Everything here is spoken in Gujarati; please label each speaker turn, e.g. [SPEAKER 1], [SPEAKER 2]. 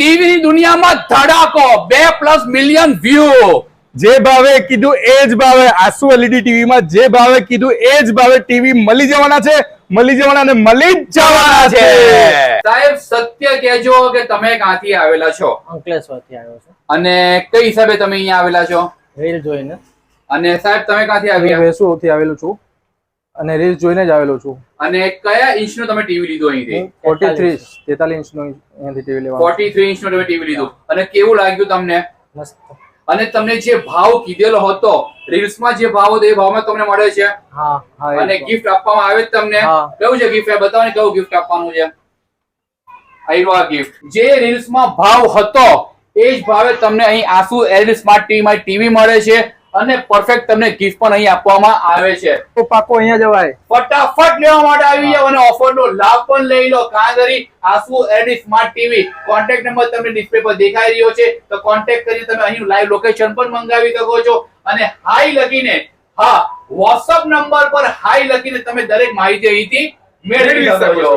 [SPEAKER 1] ટીવી ની દુનિયામાં ધડાકો 2+ મિલિયન વ્યૂ.
[SPEAKER 2] જે ભાવે કીધું એ જ ભાવે આસુ એલઈડી ટીવી માં જે ભાવે કીધું એ જ ભાવે ટીવી મળી જવાના છે, મળી જવાના અને મળી જ જવાના છે.
[SPEAKER 1] સાહેબ સત્ય કહેજો કે તમે ક્યાંથી આવેલા છો?
[SPEAKER 3] અંકલેશ્વરથી આવ્યો છું.
[SPEAKER 1] અને કઈ હિસાબે તમે અહીંયા આવેલા છો?
[SPEAKER 3] રીલ જોઈને.
[SPEAKER 1] અને સાહેબ તમે ક્યાંથી
[SPEAKER 4] હું
[SPEAKER 1] આવ્યા?
[SPEAKER 4] વેસુથી આવેલો છું અને રીલ જોઈને જ આવેલો છું.
[SPEAKER 1] અને કયા ઇંચનું તમે ટીવી લીધું અહીંથી?
[SPEAKER 4] 43 ઇંચનો અહીંયાથી ટીવી લેવાનો.
[SPEAKER 1] 43 ઇંચનું તમે ટીવી લીધું. અને કેવું લાગ્યું તમને?
[SPEAKER 3] મસ્ત.
[SPEAKER 1] અને તમને જે ભાવ કીધેલો હતો રીલ્સમાં, જે ભાવ હતો એ ભાવમાં તમને મળે છે?
[SPEAKER 3] હા.
[SPEAKER 1] અને ગિફ્ટ આપવામાં આવે છે તમને?
[SPEAKER 3] હા.
[SPEAKER 1] કયું છે ગિફ્ટ? બતાવો ને કયું ગિફ્ટ આપવાનું છે. આવ્યો આ ગિફ્ટ. જે રીલ્સમાં ભાવ હતો એ જ ભાવે તમને અહીં આસુ એલઈડી સ્માર્ટ ટીવી માં ટીવી મળે છે અને પરફેક્ટ તમને ગિફ્ટ પણ અહીં આપવામાં આવે છે.
[SPEAKER 4] તો પાકો અહીંયા જવાય.
[SPEAKER 1] ફટાફટ લેવા માટે આવી જાવ અને ઓફર નો લાભ પણ લઈ લો. કાંગરી આસુ LED smart TV. Contact number તમને ડિસ્પ્લે પર દેખાઈ રહ્યો છે, તો કોન્ટેક્ટ કરી તમે અહીં લાઈવ લોકેશન પણ મંગાવી શકો છો. અને હાઈ લખીને, હા, વોટ્સઅપ નંબર પર હાઈ લખીને તમે દરેક માહિતી અહીંથી મેળવી શકો છો.